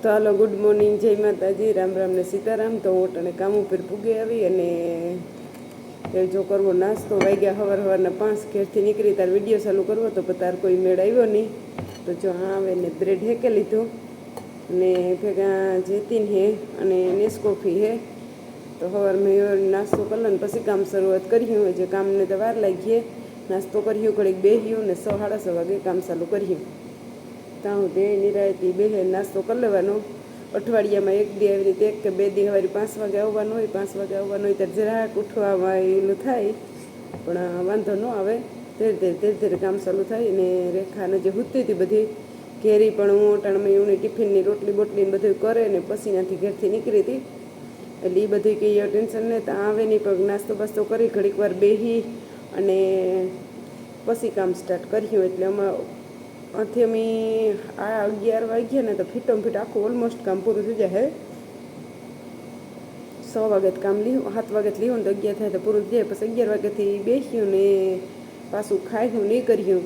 તો હાલો good morning, જય માતાજી, રામ રામ ને સીતારામ। તો હું અને કામ ઉપર પૂગે આવી અને જો કરવો નાસ્તો વાગ્યા સવારના 5 ઘેરથી નીકળી તાર વિડીયો ચાલુ કરવો તો તાર કોઈ મેળ આવ્યો નહીં। તો જો હા આવે ને બ્રેડ હેકે લીધો અને ભેગા જેતીન હે અને નેસ્કોફી હે। તો સવારમાં નાસ્તો કરી ને પછી કામ શરૂઆત કર્યું। જે કામને તો વાર લાગીએ, નાસ્તો કર્યું, ઘડીક બેસ્યું ને 6 સાડા 6 વાગે કામ ચાલુ કર્યું। ત્યાં તે નિરાયતી બેહે નાસ્તો કરી લેવાનો। અઠવાડિયામાં એક દી આવી રીતે 1 કે 2 દી સવારે 5 વાગે આવવાનું હોય, 5 વાગે આવવાનું હોય ત્યારે જરાક ઉઠવામાં એલું થાય, પણ વાંધો ન આવે। ધીરે ધીરે કામ ચાલુ થાય ને રેખાને જે હૂતી હતી બધી ઘેરી પણ હું અટાણમાં એની ટિફિનની રોટલી બોટલી બધું કરે ને પછી ત્યાંથી ઘેરથી નીકળી હતી। એટલે એ બધું કંઈ ટેન્શન નહીં, ત્યાં આવે નહીં પણ નાસ્તો બાસ્તો કરી ઘડીક વાર બેસી અને પછી કામ સ્ટાર્ટ કર્યું। એટલે આથી અમે 11 વાગ્યા ને તો ફીટો ફીટ આખું ઓલમોસ્ટ કામ પૂરું થઈ જાય। 6 વાગે કામ લીધું, 7 વાગે લીધું ને તો 11 થાય તો પૂરું થઈ જાય। પછી 11 વાગ્યાથી બેસ્યું ને પાછું ખાયું નહીં કર્યું,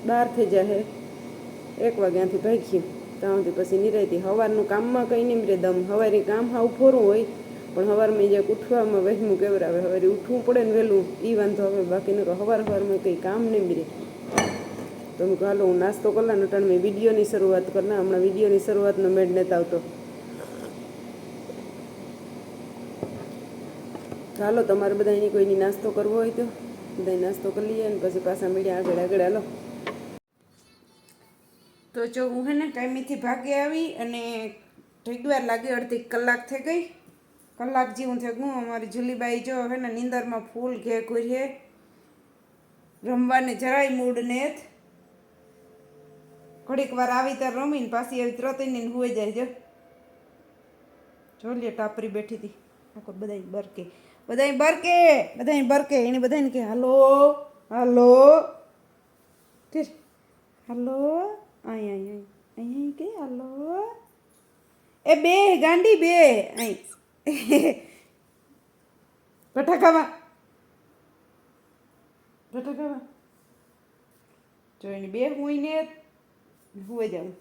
12 થઈ જાય, 1 વાગ્યાથી ભાગ્યું। ત્યાંથી પછી નિરાયતી સવારનું કામમાં કંઈ નહીં રે દમ, સવારે કામ હાવ ફોરું હોય પણ સવારમાં જે ઉઠવામાં વહેલું કેવરાવે, સવારે ઉઠવું પડે ને વહેલું એ વાંધો આવે, બાકીનું તો સવારમાં કંઈ કામ નહીં રે। તો હું હાલો હું નાસ્તો કરલા ને મેં વિડીયોની શરૂઆત કરના। હમણાં વિડીયોની શરૂઆતનો મેળ નથી આવતો। ચાલો તમારે બધાની કોઈની નાસ્તો કરવો હોય તો બધા નાસ્તો કરી લઈએ ને પછી પાછા મળ્યા આગળ આગળ। હાલો તો જો હું હે ને ટાઈમેથી ભાગે આવી અને થોડીક વાર લાગી, અડધી કલાક થઈ ગઈ, કલાક જેવું થઈ ગયું। અમારી જુલીબાઈ જો હે ને નીંદરમાં ફૂલ ઘે ઘૂરીએ, રમવાને જરાય મૂડ ને ઘડીક વાર આવી ત્યારે રમીને પાછી આવી ત્રતીને હુઈ જાય। જો લે ટાપરી બેઠી હતી આખો બધાય બરકે એને બધાને કે હાલો હાલો હાલો અહીં કે હાલો એ બે ગાંડી બે અહીં બટાકામાં જો એને બે હુઈને હુઈ જાઉં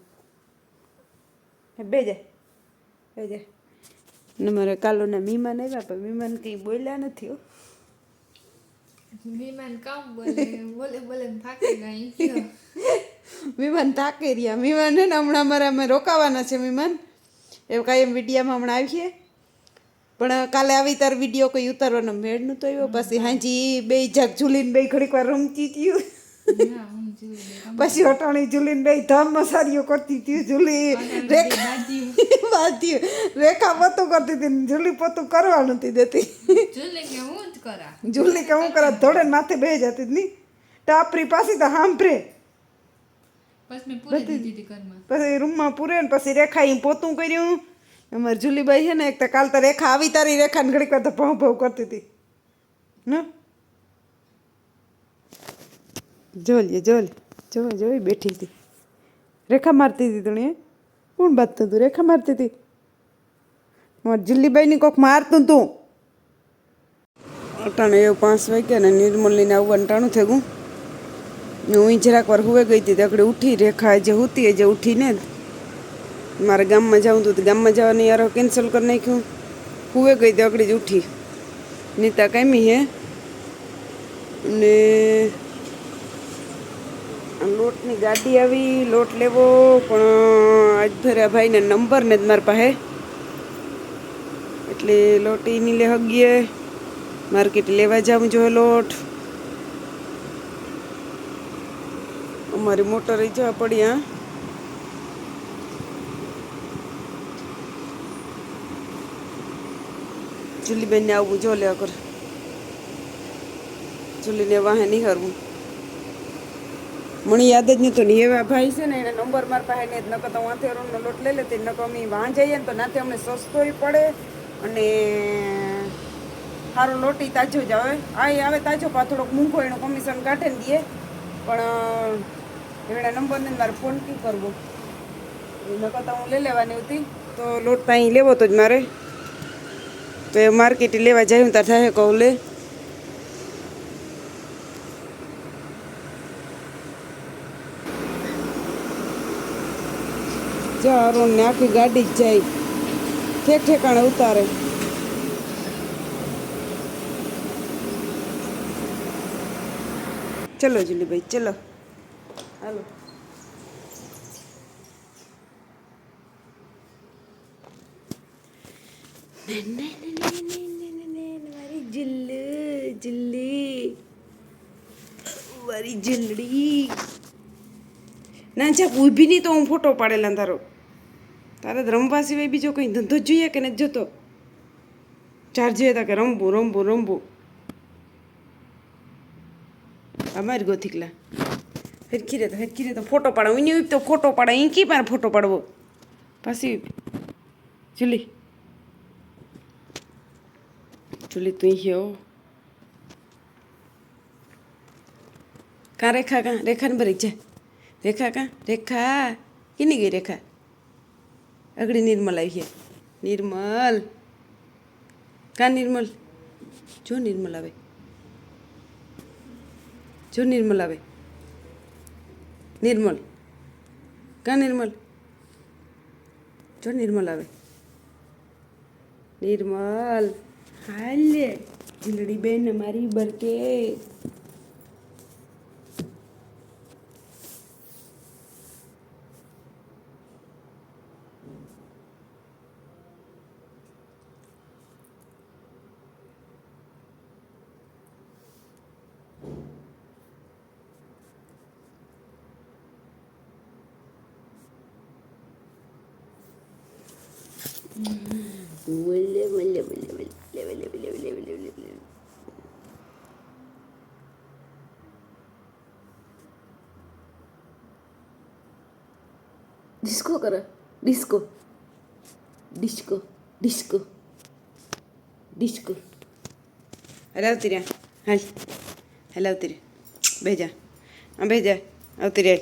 બે જાય ને મારે કાલોના મહેમાન આવ્યા પણ મહેમાન કંઈ બોલ્યા નથી હો। મહેમાન કામ બોલે થાકી ગઈ મહેમાન થાકી રહ્યા। મહેમાન છે ને હમણાં અમે રોકાવાના છે મહેમાન, એવું કાંઈ એમ વિડીયામાં હમણાં આવીએ પણ કાલે આવી તાર વિડીયો કોઈ ઉતારવાનો મેળ નહોતો આવ્યો। પછી હાજી બે જાગ ઝૂલીને બે ઘડીક વાર રમતી થયું, પછી અટાણી ઝૂલીને બે ધમ મસારીઓ કરતી હતી। ઝૂલી રેખા પોતું કરતી હતી, ઝૂલી પોતું કરવા નથી દેતી। ઝૂલી કે હું કરા ધોડે માથે બે જતી નહીં, ટાપરી પાછી તો સાંભળે પછી રૂમમાં પૂરે ને પછી રેખા એ પોતું કર્યું। અમારી જુલીબાઈ છે ને એક તો કાલ તો રેખા આવી તારી રેખાને ઘડીક વાર તો ભવ ભવ કરતી હતી ને જોઈ બેઠી હતી, રેખા મારતી હતી। તું કોણ બાંધતું તું? રેખા મારતી હતી મારી જુલીબાઈની કોક મારતું તું। અટાણે એવું 5 વાગ્યા ને નિર્મલ લઈને આવવાનું ટાણું થઈ ગયું ને હું જરાક વાર હુવે ગઈ હતી તકડે ઉઠી। રેખા જે હુતી જે ઉઠીને મારે ગામમાં જવું હતું, ગામમાં જવાની યાર કેન્સલ કરી નાખ્યું। હુવે ગઈ તો અકડી જ ઉઠી। નીતા કામી હે ને લોટની ગાડી આવી, લોટ લેવો પણ આજ ભર્યા ભાઈને નંબર ને જ મારી પાસે, એટલે લોટ નહીં લે હગીએ, માર્કેટ લેવા જવું જોઈએ લોટ। અમારી મોટર જવા પડી। હા જુલીબેનને આવવું જો લે કર, જુલીને વાહે નહીં હરવું। મને યાદ જ નહોતું ને એવા ભાઈ છે ને એને નંબર મારા પાસે ને નકર તો વાંથે રોડનો લોટ લઈ લેતી, નકર અમે વાં જઈએ ને તો નાથી અમને સસ્તોય પડે અને સારો લોટી તાજો જ આવે। આવે તાજો પણ થોડોક મૂંઘો એનું કમિશન કાઢે ને દે, પણ એના નંબરને મારે ફોન કી કરવો, નકર તો હું લઈ લેવાની હતી। તો લોટ ત્યાં લેવો તો જ મારે, તો એ માર્કેટ લેવા જાય તાર થાય કહું લે જો અરુણ ને આખી ગાડી જ જાય ઠેક ઠેકાણે ઉતારે. ચલો જુલીભાઈ ચલો હાલો. મારી જિલ્લી મારી જિલ્લડી ના જા ઊભી નહીં તો હું ફોટો પાડેલા તારો. તારે રમવા સિવાય બીજો કંઈ ધંધો જ જોઈએ કે નથી જોતો? ચાર જોઈએ તા કે રમવું રમવું રમવું. અમારી ગોથીકલા હેરખી રે તો ફોટો પાડો અહીં તો ફોટો પાડે અહીં કી પાસે ફોટો પાડવો પાછી જુલી જુલી તું હેઓ કાં રેખા કાં રેખાને ભરી જા રેખા કાં રેખા કીની ગઈ રેખા અગડી નિર્મલ આવી છે નિર્મલ કાં નિર્મલ જો નિર્મલ આવે જો નિર્મલ આવે નિર્મલ કાં નિર્મલ જો નિર્મલ આવે નિર્મલ હાલે જીલડી બેન મારી બરકે બોલે બોલે બોલે બોલે બોલે બોલે બોલે બોલે બોલે ડિસ્કો કરે ડિસ્કો ડિસ્કો ડિસ્કો ડિસ્કો હલાવતી રહ્યા હાલ હલાવતી રે બેજા આ બેજા આવતી રે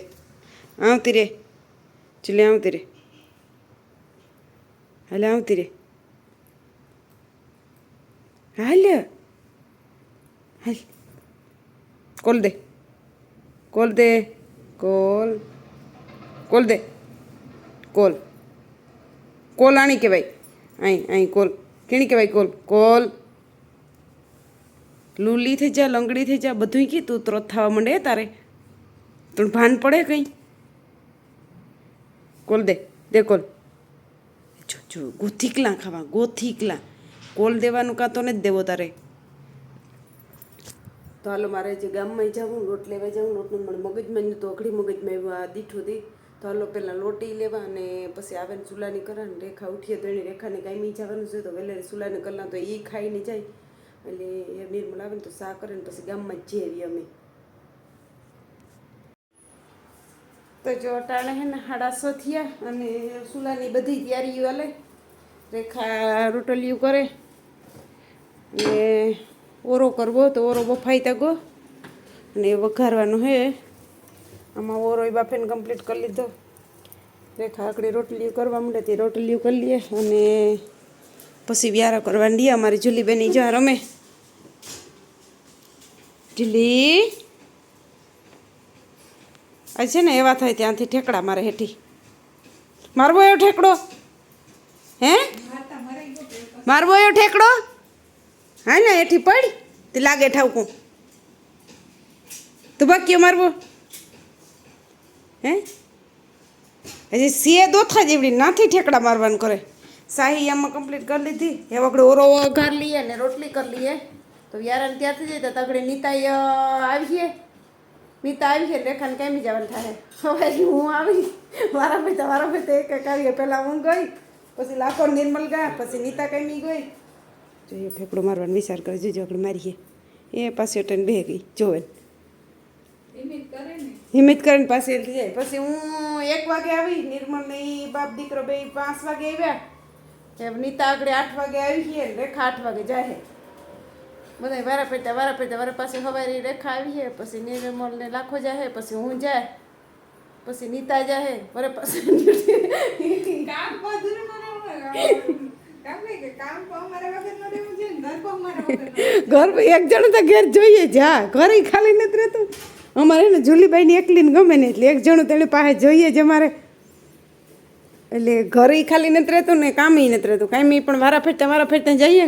આવતી રે ચલે આવતી રે હાલ આવતી રે હાલ હાલ કોલ દે કોલ દે કોલ કોલ દે કોલ કોલ આણી કહેવાય અહીં અહીં કોલ કેણી કહેવાય કોલ કોલ લૂલી થઈ જા લંગડી થઈ જા બધું કી તું ત્રોત થવા માંડે તારે તું ભાન પડે કંઈ કોલ દે દે કોલ જો જો ગોથીકલા ખાવા ગોથીકલા કોલ દેવાનું કાં તો નથી દેવો તારે. તો હાલો મારે જે ગામમાં જવું લોટ લેવા જવું લોટનું મને મગજમાં તો અઘડી મગજમાં એવું આ દીઠું હતી. તો હાલો પહેલાં લોટી લેવા અને પછી આવે ને ચૂલાની કરા ને રેખા ઉઠીએ તો એની રેખાને કાંઈ જવાનું છે તો વહેલે ચૂલાને કરના તો એ ખાઈને જાય એટલે એ નિર્મલ આવે ને તો શા કરે ને પછી ગામમાં જ જેવી અમે. તો જો અટાણે હે ને 8:30 થયા અને ચૂલાની બધી તૈયારીઓ હાલે. રેખા રોટલીઓ કરે ને ઓરો કરવો તો ઓરો બફાઈ તગો અને વઘારવાનો હે. આમાં ઓરો એ બાફીને કમ્પ્લીટ કરી લીધો. રેખા આકડી રોટલીઓ કરવા માંડે તે રોટલીઓ કરી લઈએ અને પછી વ્યારા કરવાની દઈએ. અમારી જુલીબેન જ્યાં રમે જુલી આ છે ને એવા થાય ત્યાંથી ઠેકડા મારે હેઠી મારવો એવો ઠેકડો હે મારવો એવો ઠેકડો હા ને હેઠી પડ તે લાગે ઠાવકું તો બાકી મારવો હે હજી સીએ દોથા જેવડી નાથી ઠેકડા મારવાનું કરે. શાહી આમાં કમ્પ્લીટ કરી લીધી. એ વખતે ઓરો વઘાર લઈએ ને રોટલી કરી લઈએ તો યારાને ત્યાંથી જઈએ તો તગડે નીતાઈ આવીએ. નીતા આવી છે રેખાને કેમી જવાનું થાય. હવે હું આવી મારા ભાઈ એક એક આવીએ. પહેલાં હું ગઈ પછી લાખો નિર્મલ ગયા પછી નીતા કેમી ગઈ. જોઈએ ઠેકડો મારવાનો વિચાર કરે જોજો આપણે મારીએ એ પાછી અટેન બે ગઈ જોવે હિમિત કરીને પાછી એથી જાય. પછી હું 1 વાગે આવી નિર્મલ ને બાપ દીકરો બે 5 વાગે આવ્યા. નીતા આગળ 8 વાગે આવી છે રેખા 8 વાગે જાય. બધા વારા પાસે હવારી રેખા આવી છે પછી નિર્મલ ને લાખો જાય પછી હું જાય પછી નીતા જાય વરે પાસે ઘર એક જણ તો ઘેર જોઈએ જા ઘરે ખાલી નથી રહેતું. અમારે ને જુલીબાઈની એકલીને ગમે ને એટલે એક જણું તેની પાસે જોઈએ જ અમારે. એટલે ઘરે ખાલી નથી રહેતું ને કામે નથી રહેતું કાંઈ પણ વારા ફેરતા જઈએ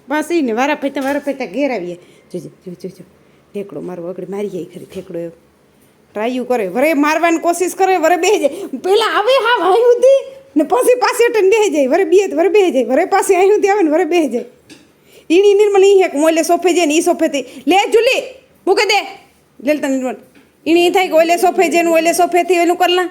પાછી ને વારા ફેરતા ઘેર આવીએ જોજો ઠેકડો મારો આગળ મારી જાય ખરી ઠેકડો એવો ટ્રાયું કરે વરે મારવાની કોશિશ કરે વરે બેસી જાય પહેલાં આવે હા અહીં સુધી ને પછી પાછી અટન બેસી જાય વરે બેસી જાય વરે પાછી અહીં સુધી આવે ને વરે બેસી જાય ઈની નિર્મલ ઈ હેક મોલે સોફે જાય ને ઈ સોફેથી લે જુલી મૂકે દે લેલતા નિર્મલ ઈની થાય કે ઓલે સોફે જાય ને ઓલે સોફેથી એનું કરલા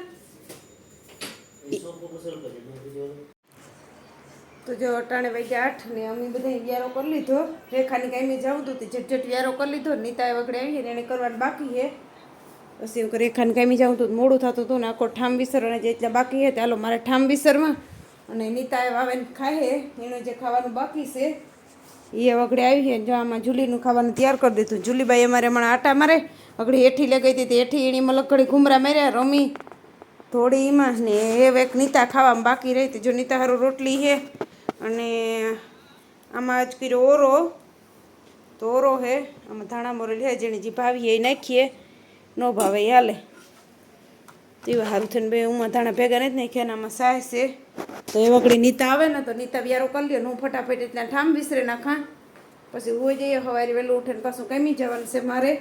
તો જો અટાણે વાગ્યા 8 ને અમે બધા વ્યારો કરી લીધો રેખાની કાંઈ જાઉં તો ઝટઝટ વ્યારો કરી લીધો નીતાએ વગડે આવીએ ને એને કરવાનું બાકી છે પછી હું રેખાને કાંઈ જાઉં તો મોડું થતું હતું ને આખો ઠામ વિસર અને જેટલા બાકી છે ચાલો મારે ઠામ વિસરમાં અને નીતાએ વાવેને ખાય એનું જે ખાવાનું બાકી છે એ વગડે આવી છે જો આમાં જુલીનું ખાવાનું તૈયાર કરી દીધું જુલીબાઈ અમારે હમણાં આટા મારે વગડી હેઠી લગાવી હતી હેઠી એની મલક ઘડી ઘૂમરા માર્યા રમી થોડી એમાં ને એ એક નીતા ખાવામાં બાકી રહી હતી જો નીતા હારું રોટલી છે અને આમાં જ કર્યો ઓરો તો ઓરો છે આમાં ધાણા મોરેલ છે જેની જે ભાવી એ નાખીએ ન ભાવે એ હાલે તેવા સારું થઈને બે ઉમાં ધાણા ભેગા નથી નાખ્યા ને આમાં સાહ છે તો એ વગડી નીતા આવે ને તો નીતા વ્યારો કરી લે હું ફટાફટ એટલા ઠામ વિસરે નાખા પછી હું જઈએ સવારે વહેલું ઉઠીને પાછું કમી જવાનું છે મારે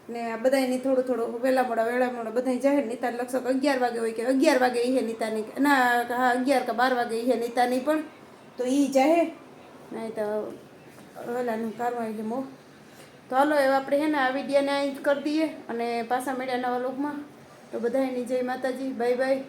ને આ બધાની થોડું વેલા મોડા બધા જાય નીતા લગભગ 11 વાગે હોય કે 11 વાગે એ નીતાની ના હા 11 કે 12 વાગે એ નીતાની પણ તો એ જાય નહીં તો વેલાનું કારવા એટલે મો તો હાલો હવે આપણે છે ને આ વિડીયોને અહીં જ કરી દઈએ અને પાછા મળ્યા નવા લોકમાં તો બધાની જય માતાજી બાય બાય